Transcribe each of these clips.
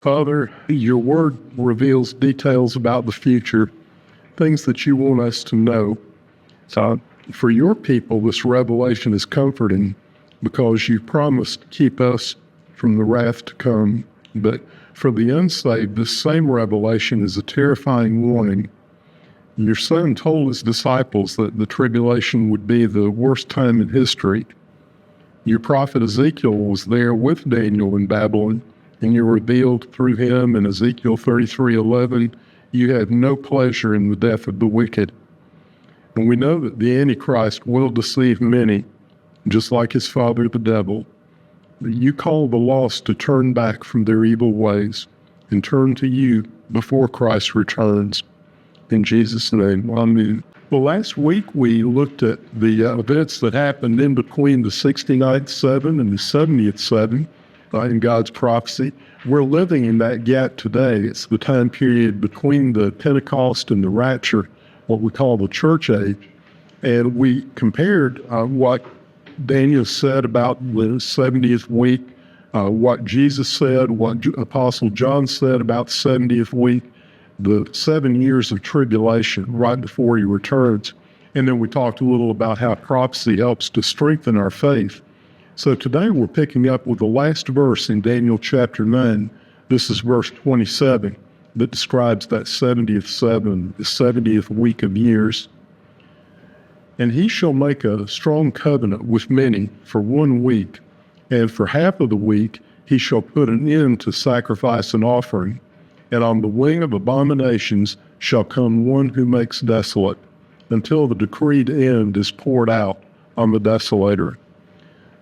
Father, your word reveals details about the future, things that you want us to know. For your people, this revelation is comforting because you promised to keep us from the wrath to come. But for the unsaved, this same revelation is a terrifying warning. Your son told his disciples that the tribulation would be the worst time in history. Your prophet Ezekiel was there with Daniel in Babylon, and you revealed through him in Ezekiel 33:11, you have no pleasure in the death of the wicked. And we know that the Antichrist will deceive many, just like his father the devil. You call the lost to turn back from their evil ways and turn to you before Christ returns. In Jesus' name, amen. Well, last week we looked at the events that happened in between the 69th seven and the 70th seven in God's prophecy. We're living in that gap today. It's the time period between the Pentecost and the rapture, what we call the church age. And we compared what Daniel said about the 70th week, what Jesus said, what Apostle John said about the 70th week, the 7 years of tribulation right before he returns. And then we talked a little about how prophecy helps to strengthen our faith. So today we're picking up with the last verse in Daniel chapter 9. This is verse 27 that describes that 70th seven, the 70th week of years. And he shall make a strong covenant with many for 1 week, and for half of the week he shall put an end to sacrifice and offering. And on the wing of abominations shall come one who makes desolate, until the decreed end is poured out on the desolator.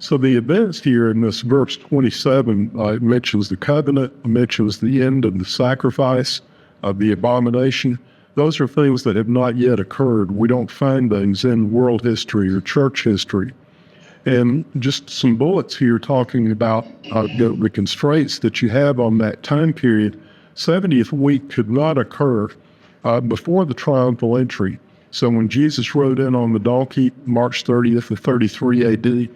So the events here in this verse 27 mentions the covenant, mentions the end of the sacrifice, of the abomination. Those are things that have not yet occurred. We don't find things in world history or church history. And just some bullets here talking about the constraints that you have on that time period. 70th week could not occur before the triumphal entry. So when Jesus rode in on the donkey, March 30th of 33 AD,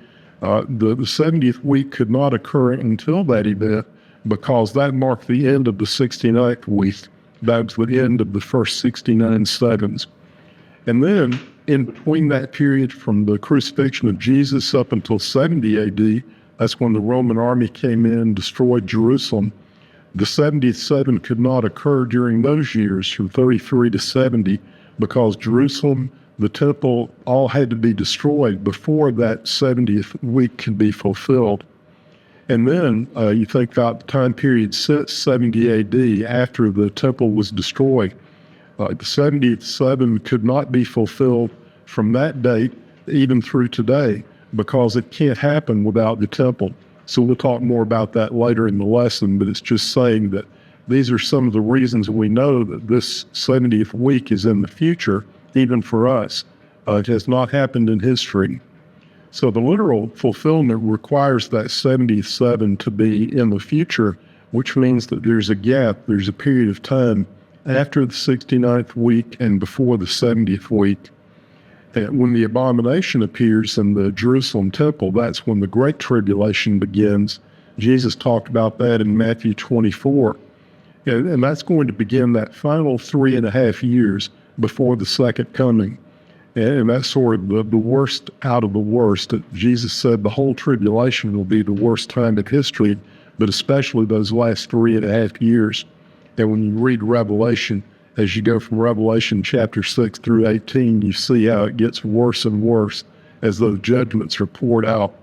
the 70th week could not occur until that event because that marked the end of the 69th week. That was the end of the first 69 sevens. And then in between that period from the crucifixion of Jesus up until 70 AD, that's when the Roman army came in, destroyed Jerusalem. The 70th seven could not occur during those years from 33 to 70 because Jerusalem, the temple, all had to be destroyed before that 70th week could be fulfilled. And then you think about the time period since 70 AD, after the temple was destroyed. The 70th seven could not be fulfilled from that date even through today because it can't happen without the temple. So we'll talk more about that later in the lesson, but it's just saying that these are some of the reasons we know that this 70th week is in the future, even for us. It has not happened in history. So the literal fulfillment requires that 70th seven to be in the future, which means that there's a gap, there's a period of time after the 69th week and before the 70th week. And when the abomination appears in the Jerusalem temple, that's when the Great Tribulation begins. Jesus talked about that in Matthew 24. And that's going to begin that final 3.5 years before the second coming. And that's sort of the worst out of the worst. Jesus said the whole tribulation will be the worst time in history, but especially those last 3.5 years. And when you read Revelation, as you go from Revelation chapter 6 through 18, you see how it gets worse and worse as those judgments are poured out.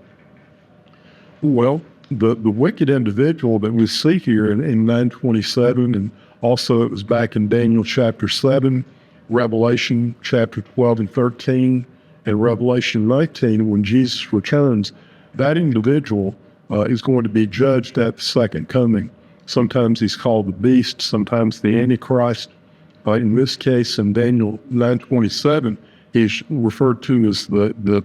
Well, the wicked individual that we see here in 927, and also it was back in Daniel chapter 7, Revelation chapter 12 and 13, and Revelation 19, when Jesus returns, that individual is going to be judged at the second coming. Sometimes he's called the beast, sometimes the Antichrist. In this case, in Daniel 9:27, he's referred to as the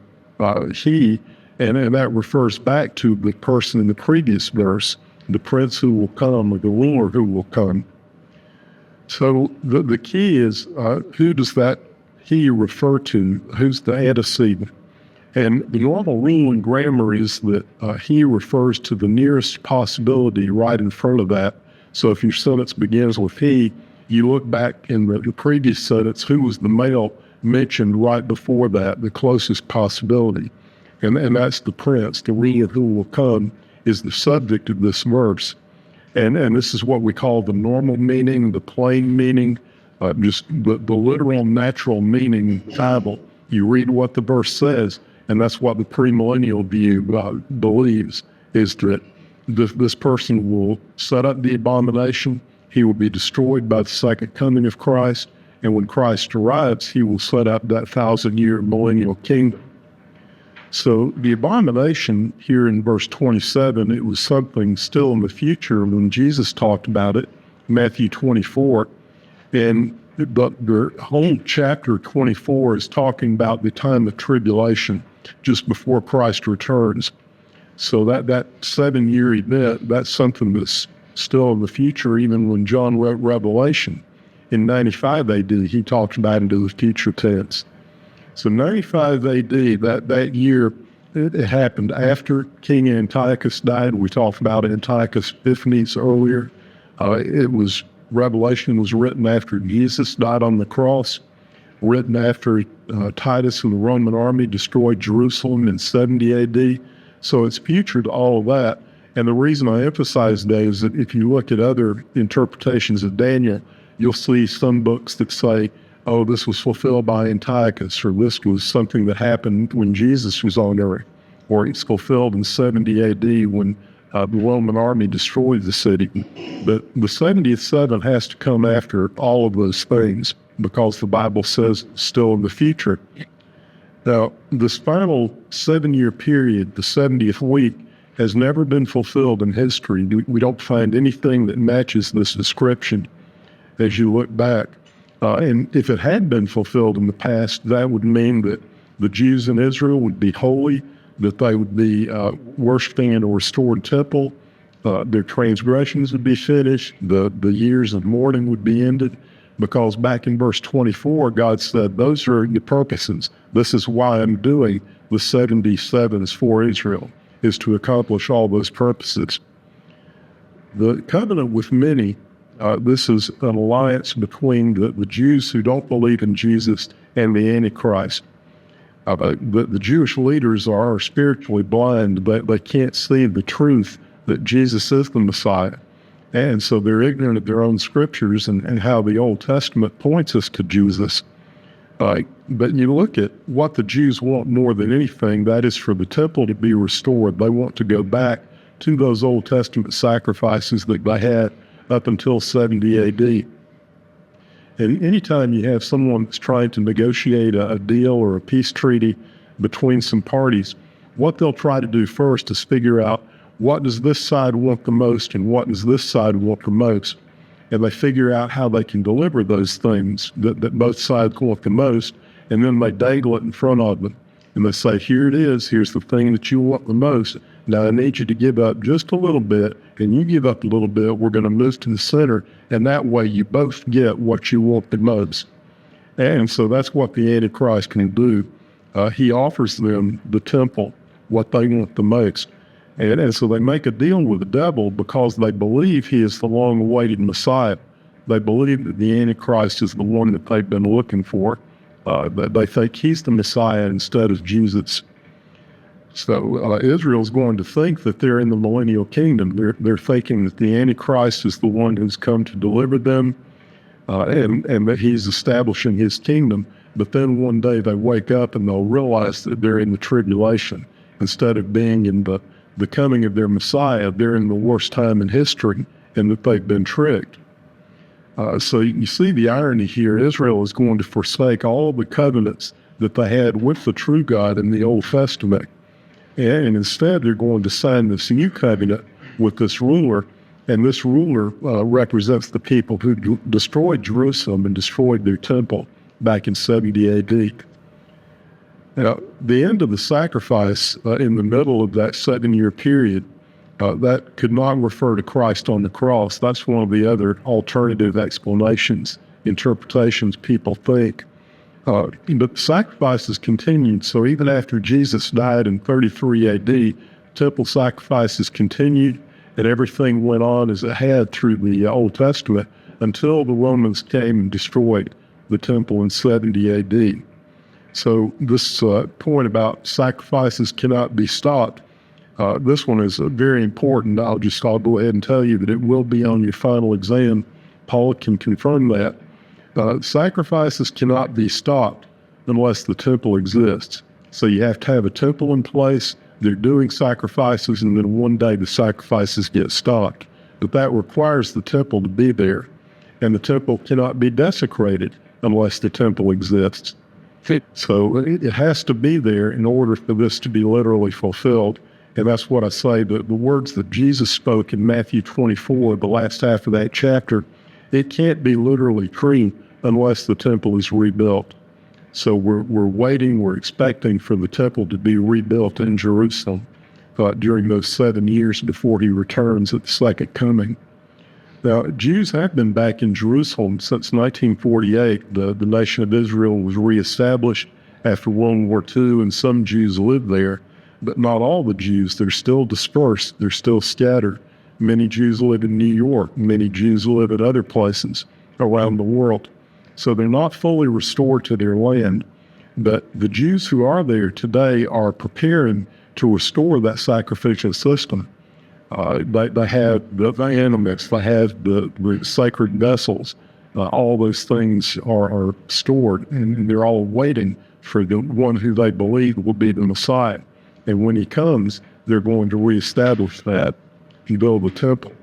he, and that refers back to the person in the previous verse, the prince who will come, or the ruler who will come. So the key is, who does that he refer to? Who's the antecedent? And the normal rule in grammar is that he refers to the nearest possibility right in front of that. So if your sentence begins with he, you look back in the previous sentence, who was the male mentioned right before that, the closest possibility. And that's the prince, the ruler who will come, is the subject of this verse. And this is what we call the normal meaning, the plain meaning, just the literal, natural meaning in the Bible. You read what the verse says, and that's what the premillennial view believes, is that this person will set up the abomination, he will be destroyed by the second coming of Christ, and when Christ arrives, he will set up that 1,000-year millennial kingdom. So the abomination here in verse 27, it was something still in the future when Jesus talked about it, Matthew 24. And the whole chapter 24 is talking about the time of tribulation just before Christ returns. So that 7-year event, that's something that's still in the future, even when John wrote Revelation in 95 AD, he talks about it in the future tense. So 95 AD, that year, it happened after King Antiochus died. We talked about Antiochus Epiphanes earlier. Revelation was written after Jesus died on the cross, written after Titus and the Roman army destroyed Jerusalem in 70 AD. So it's future to all of that. And the reason I emphasize that is that if you look at other interpretations of Daniel, you'll see some books that say, oh, this was fulfilled by Antiochus, or this was something that happened when Jesus was on earth, or it's fulfilled in 70 AD when the Roman army destroyed the city. But the 70th seven has to come after all of those things because the Bible says it's still in the future. Now, this final 7-year period, the 70th week, has never been fulfilled in history. We don't find anything that matches this description as you look back. And if it had been fulfilled in the past, that would mean that the Jews in Israel would be holy, that they would be worshiping in a restored temple, their transgressions would be finished, the years of mourning would be ended, because back in verse 24, God said, those are the purposes. This is why I'm doing the 77s for Israel, is to accomplish all those purposes. The covenant with many, this is an alliance between the Jews who don't believe in Jesus and the Antichrist. The Jewish leaders are spiritually blind, but they can't see the truth that Jesus is the Messiah. And so they're ignorant of their own scriptures and how the Old Testament points us to Jesus. But you look at what the Jews want more than anything, that is for the temple to be restored. They want to go back to those Old Testament sacrifices that they had up until 70 AD. And anytime you have someone that's trying to negotiate a deal or a peace treaty between some parties, what they'll try to do first is figure out what does this side want the most and what does this side want the most. And they figure out how they can deliver those things that both sides want the most, and then they dangle it in front of them. And they say, here it is, here's the thing that you want the most. Now I need you to give up just a little bit, and you give up a little bit, we're going to move to the center, and that way you both get what you want the most. And so that's what the Antichrist can do. He offers them the temple, what they want the most. And so they make a deal with the devil because they believe he is the long-awaited Messiah. They believe that the Antichrist is the one that they've been looking for. They think he's the Messiah instead of Jesus. So Israel's going to think that they're in the millennial kingdom. They're thinking that the Antichrist is the one who's come to deliver them, and that he's establishing his kingdom. But then one day they wake up and they'll realize that they're in the tribulation. Instead of being in the coming of their Messiah, they're in the worst time in history, and that they've been tricked. So you see the irony here. Israel is going to forsake all of the covenants that they had with the true God in the Old Testament. And instead, they're going to sign this new covenant with this ruler, and this ruler represents the people who destroyed Jerusalem and destroyed their temple back in 70 AD. Now, the end of the sacrifice in the middle of that 7-year period, that could not refer to Christ on the cross. That's one of the other alternative explanations, interpretations people think. But the sacrifices continued, so even after Jesus died in 33 AD, temple sacrifices continued, and everything went on as it had through the Old Testament until the Romans came and destroyed the temple in 70 AD. So this point about sacrifices cannot be stopped, this one is very important. I'll go ahead and tell you that it will be on your final exam. Paul can confirm that. Sacrifices cannot be stopped unless the temple exists. So you have to have a temple in place. They're doing sacrifices, and then one day the sacrifices get stopped. But that requires the temple to be there. And the temple cannot be desecrated unless the temple exists. So it has to be there in order for this to be literally fulfilled. And that's what I say, that the words that Jesus spoke in Matthew 24, the last half of that chapter, it can't be literally true unless the temple is rebuilt. So we're waiting, we're expecting for the temple to be rebuilt in Jerusalem during those 7 years before he returns at the second coming. Now, Jews have been back in Jerusalem since 1948. The nation of Israel was reestablished after World War II, and some Jews live there, but not all the Jews. They're still dispersed. They're still scattered. Many Jews live in New York. Many Jews live at other places around the world. So they're not fully restored to their land. But the Jews who are there today are preparing to restore that sacrificial system. They have the animals, they have the sacred vessels. All those things are stored, and they're all waiting for the one who they believe will be the Messiah. And when he comes, they're going to reestablish that and build the temple.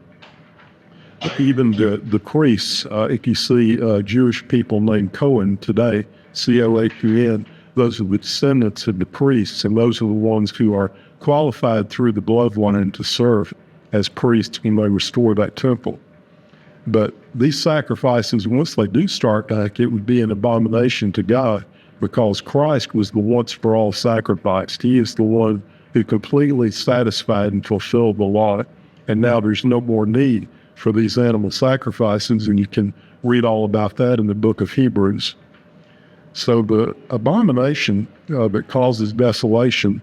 Even the priests, if you see Jewish people named Cohen today, Cohn, those are the descendants of the priests, and those are the ones who are qualified through the bloodline to serve as priests when they restore that temple. But these sacrifices, once they do start back, it would be an abomination to God, because Christ was the once-for-all sacrifice. He is the one who completely satisfied and fulfilled the law, and now there's no more need for these animal sacrifices, and you can read all about that in the book of Hebrews. So the abomination that causes desolation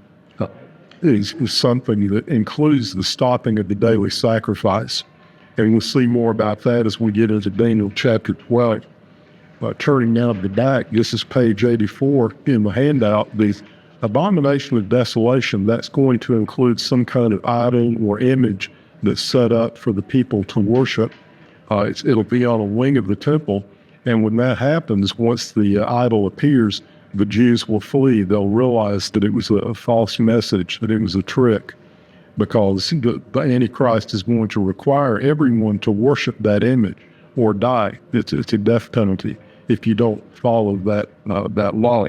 is something that includes the stopping of the daily sacrifice. And we'll see more about that as we get into Daniel chapter 12. Turning now to the back, this is page 84 in the handout. The abomination of desolation, that's going to include some kind of idol or image that's set up for the people to worship. It'll be on a wing of the temple. And when that happens, once the idol appears, the Jews will flee. They'll realize that it was a false message, that it was a trick, because the Antichrist is going to require everyone to worship that image or die. It's a death penalty if you don't follow that law.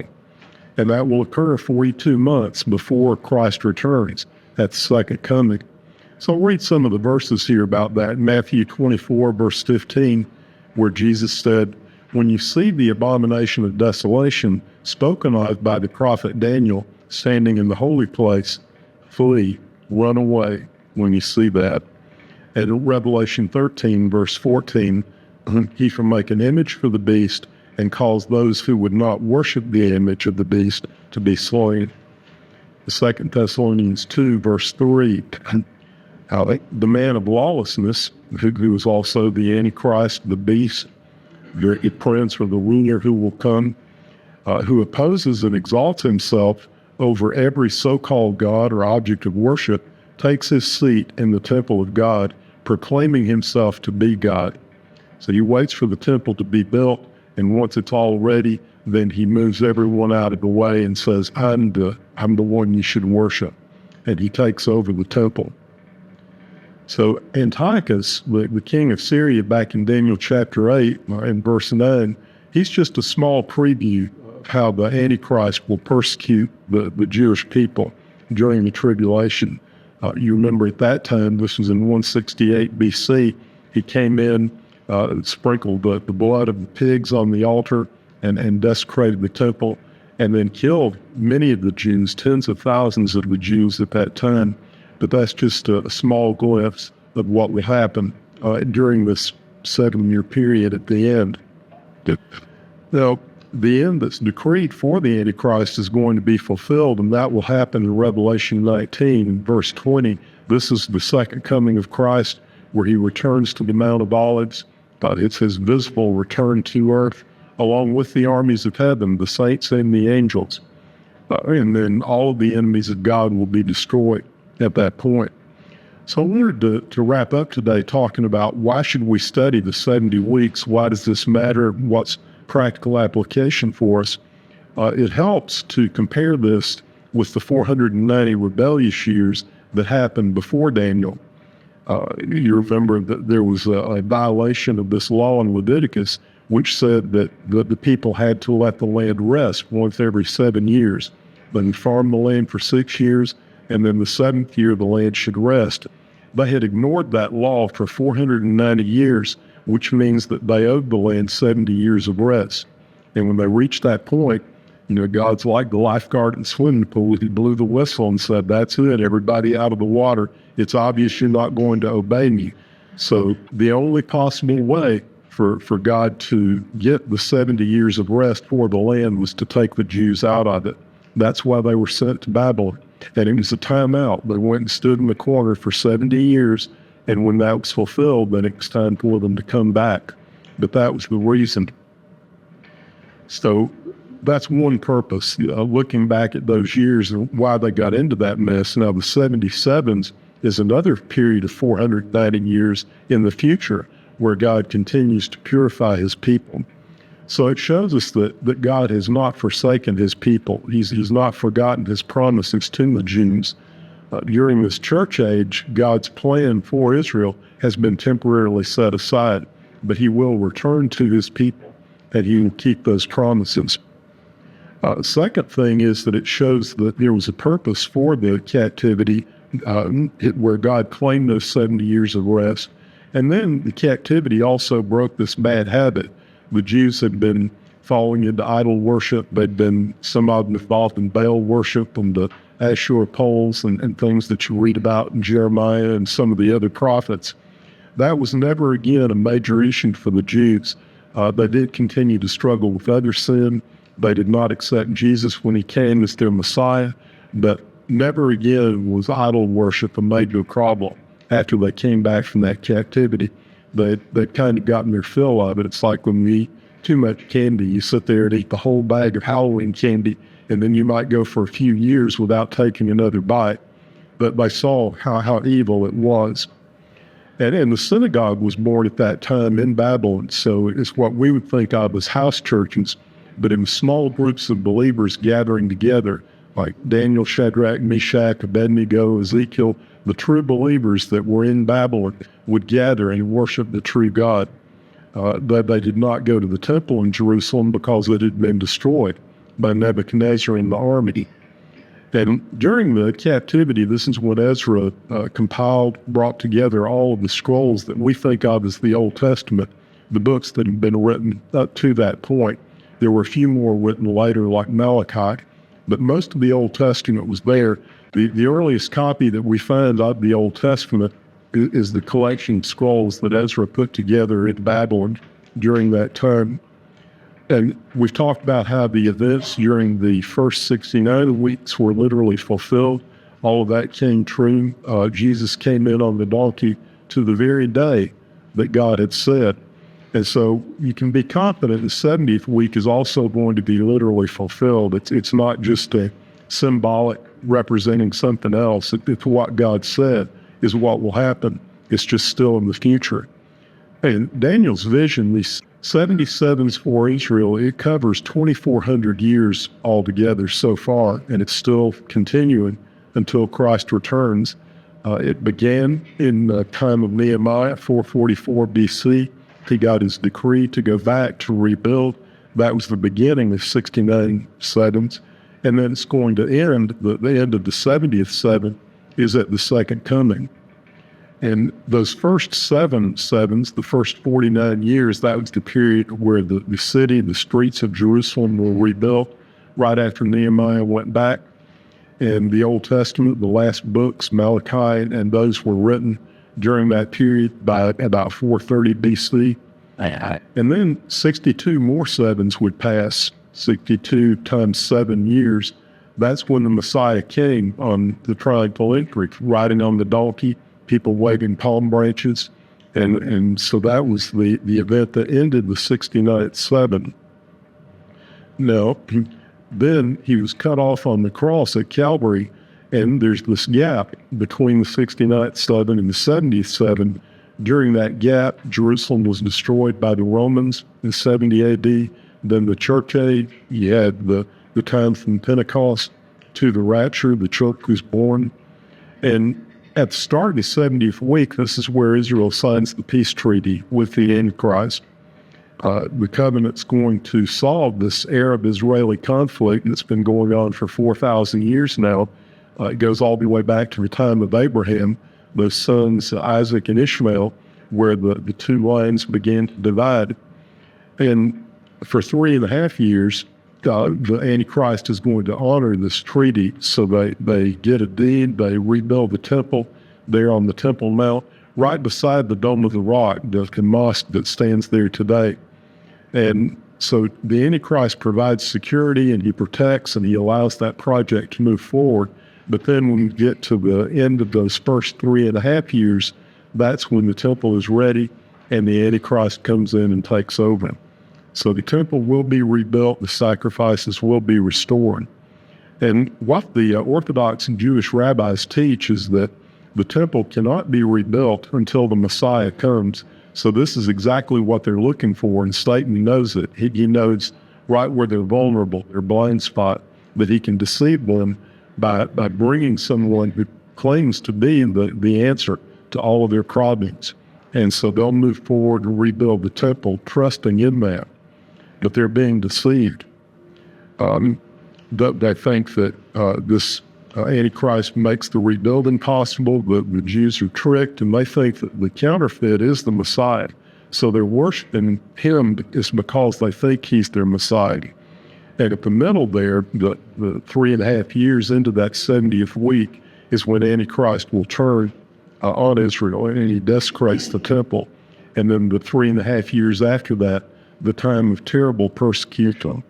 And that will occur 42 months before Christ returns at the second coming. So I'll read some of the verses here about that. Matthew 24, verse 15, where Jesus said, "When you see the abomination of desolation spoken of by the prophet Daniel standing in the holy place, flee, run away when you see that." And in Revelation 13, verse 14, he shall make an image for the beast and cause those who would not worship the image of the beast to be slain. The 2 Thessalonians 2, verse 3, the man of lawlessness, who is also the Antichrist, the beast, the prince or the ruler who will come, who opposes and exalts himself over every so-called God or object of worship, takes his seat in the temple of God, proclaiming himself to be God. So he waits for the temple to be built, and once it's all ready, then he moves everyone out of the way and says, I'm the one you should worship. And he takes over the temple. So Antiochus, the king of Syria, back in Daniel chapter 8, in verse 9, he's just a small preview of how the Antichrist will persecute the Jewish people during the tribulation. You remember at that time, this was in 168 BC, he came in, sprinkled the blood of the pigs on the altar and desecrated the temple, and then killed many of the Jews, tens of thousands of the Jews at that time. But that's just a small glimpse of what will happen during this 7-year period at the end. Now, the end that's decreed for the Antichrist is going to be fulfilled, and that will happen in Revelation 19, verse 20. This is the second coming of Christ, where he returns to the Mount of Olives. It's his visible return to earth, along with the armies of heaven, the saints and the angels. And then all of the enemies of God will be destroyed at that point. So I wanted to wrap up today talking about why should we study the 70 weeks? Why does this matter? What's practical application for us? It helps to compare this with the 490 rebellious years that happened before Daniel. You remember that there was a violation of this law in Leviticus, which said that the people had to let the land rest once every 7 years. Then farm the land for 6 years, and then the 7th year the land should rest. They had ignored that law for 490 years, which means that they owed the land 70 years of rest. And when they reached that point, God's like the lifeguard in the swimming pool. He blew the whistle and said, that's it, everybody out of the water. It's obvious you're not going to obey me. So the only possible way for God to get the 70 years of rest for the land was to take the Jews out of it. That's why they were sent to Babylon. And it was a timeout. They went and stood in the corner for 70 years, and when that was fulfilled, then it was time for them to come back. But that was the reason. So that's one purpose, looking back at those years and why they got into that mess. Now, the 77s is another period of 490 years in the future where God continues to purify his people. So it shows us that God has not forsaken his people. He's not forgotten his promises to the Jews. During this church age, God's plan for Israel has been temporarily set aside, but he will return to his people and he will keep those promises. Second thing is that it shows that there was a purpose for the captivity where God claimed those 70 years of rest. And then the captivity also broke this bad habit. The Jews had been falling into idol worship. Some of them involved in Baal worship and the Ashur poles and things that you read about in Jeremiah and some of the other prophets. That was never again a major issue for the Jews. They did continue to struggle with other sin. They did not accept Jesus when he came as their Messiah, but never again was idol worship a major problem after they came back from that captivity. They'd kind of gotten their fill of it. It's like when you eat too much candy, you sit there and eat the whole bag of Halloween candy, and then you might go for a few years without taking another bite. But they saw how evil it was. And the synagogue was born at that time in Babylon, so it's what we would think of as house churches, but in small groups of believers gathering together, like Daniel, Shadrach, Meshach, Abednego, Ezekiel. The true believers that were in Babylon would gather and worship the true God. They did not go to the temple in Jerusalem because it had been destroyed by Nebuchadnezzar and the army. And during the captivity, this is when Ezra brought together all of the scrolls that we think of as the Old Testament, the books that had been written up to that point. There were a few more written later, like Malachi, but most of the Old Testament was there. The earliest copy that we find of the Old Testament is the collection of scrolls that Ezra put together in Babylon during that time. And we've talked about how the events during the first 69 weeks were literally fulfilled. All of that came true. Jesus came in on the donkey to the very day that God had said. And so you can be confident the 70th week is also going to be literally fulfilled. It's not just a symbolic representing something else. It's what God said is what will happen. It's just still in the future. And Daniel's vision, these 77s for Israel, it covers 2,400 years altogether so far, and it's still continuing until Christ returns. It began in the time of Nehemiah, 444 BC. He got his decree to go back to rebuild. That was the beginning of 69 sevens. And then it's going to end, the end of the 70th seven is at the second coming. And those first 7 sevens, the first 49 years, that was the period where the city, the streets of Jerusalem were rebuilt right after Nehemiah went back. And the Old Testament, the last books, Malachi, and those were written during that period by about 430 BC. And then 62 more sevens would pass, 62 times 7 years. That's when the Messiah came on the triumphal entry, riding on the donkey, people waving palm branches. And so that was the event that ended the 69th seven. Now, then he was cut off on the cross at Calvary, and there's this gap between the 69th seven and the 70th seven. During that gap, Jerusalem was destroyed by the Romans in 70 AD. Then the church age, you had the time from Pentecost to the rapture, the church was born. And at the start of the 70th week, this is where Israel signs the peace treaty with the Antichrist. The covenant's going to solve this Arab-Israeli conflict that's been going on for 4,000 years now. It goes all the way back to the time of Abraham, those sons, Isaac and Ishmael, where the two lines began to divide. And for 3.5 years, the Antichrist is going to honor this treaty. So they get a deed, they rebuild the temple there on the Temple Mount, right beside the Dome of the Rock, the mosque that stands there today. And so the Antichrist provides security, and he protects, and he allows that project to move forward. But then when we get to the end of those first 3.5 years, that's when the temple is ready and the Antichrist comes in and takes over. So the temple will be rebuilt, the sacrifices will be restored. And what the Orthodox and Jewish rabbis teach is that the temple cannot be rebuilt until the Messiah comes. So this is exactly what they're looking for, and Satan knows it. He knows right where they're vulnerable, their blind spot, that he can deceive them by bringing someone who claims to be the answer to all of their problems. And so they'll move forward and rebuild the temple, trusting in that. But they're being deceived. They think that this Antichrist makes the rebuilding possible. The Jews are tricked, and they think that the counterfeit is the Messiah. So they're worshiping him is because they think he's their Messiah. And at the middle there, the 3.5 years into that 70th week is when Antichrist will turn on Israel, and he desecrates the temple. And then the 3.5 years after that, the time of terrible persecution,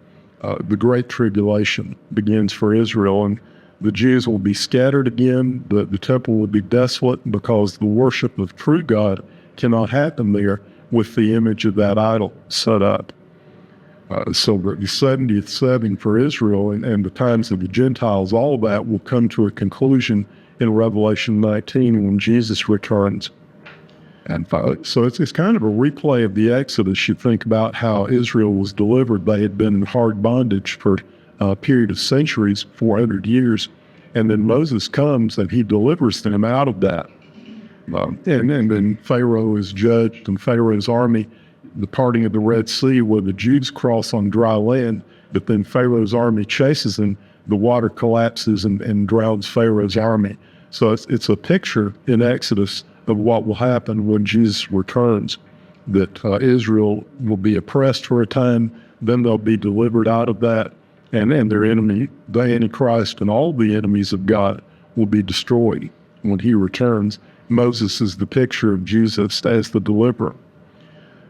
the Great Tribulation begins for Israel, and the Jews will be scattered again. The temple will be desolate because the worship of true God cannot happen there with the image of that idol set up. So the 70th seven for Israel and the times of the Gentiles, all of that will come to a conclusion in Revelation 19 when Jesus returns. And so it's kind of a replay of the Exodus. You think about how Israel was delivered. They had been in hard bondage for a period of centuries, 400 years. And then Moses comes and he delivers them out of that. And then Pharaoh is judged, and Pharaoh's army, the parting of the Red Sea, where the Jews cross on dry land, but then Pharaoh's army chases them. The water collapses and drowns Pharaoh's army. So it's a picture in Exodus of what will happen when Jesus returns, that Israel will be oppressed for a time, then they'll be delivered out of that, and their enemy, the Antichrist, and all the enemies of God will be destroyed when he returns. Moses is the picture of Jesus as the deliverer.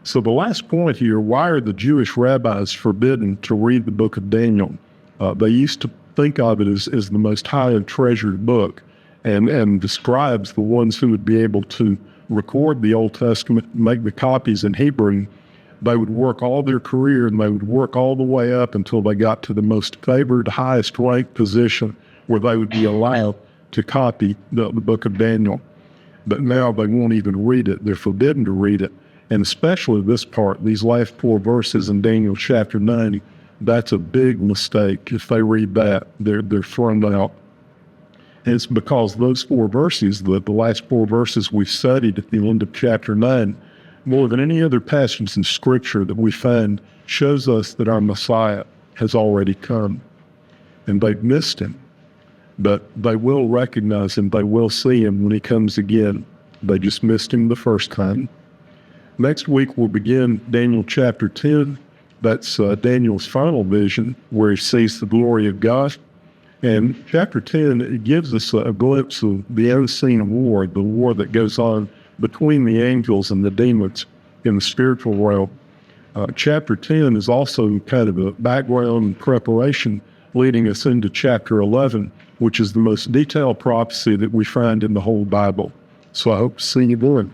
So the last point here, why are the Jewish rabbis forbidden to read the book of Daniel? They used to think of it as the most highly treasured book, and describes the ones who would be able to record the Old Testament, make the copies in Hebrew. They would work all their career, and they would work all the way up until they got to the most favored, highest ranked position where they would be allowed to copy the book of Daniel. But now they won't even read it. They're forbidden to read it. And especially this part, these last 4 verses in Daniel chapter 9, that's a big mistake. If they read that, they're thrown out. And it's because those 4 verses, the last 4 verses we studied at the end of chapter 9, more than any other passage in Scripture that we find, shows us that our Messiah has already come. And they've missed him. But they will recognize him. They will see him when he comes again. They just missed him the first time. Next week, we'll begin Daniel chapter 10. That's Daniel's final vision, where he sees the glory of God. And chapter 10, it gives us a glimpse of the unseen war, the war that goes on between the angels and the demons in the spiritual realm. Chapter 10 is also kind of a background and preparation leading us into chapter 11, which is the most detailed prophecy that we find in the whole Bible. So I hope to see you then.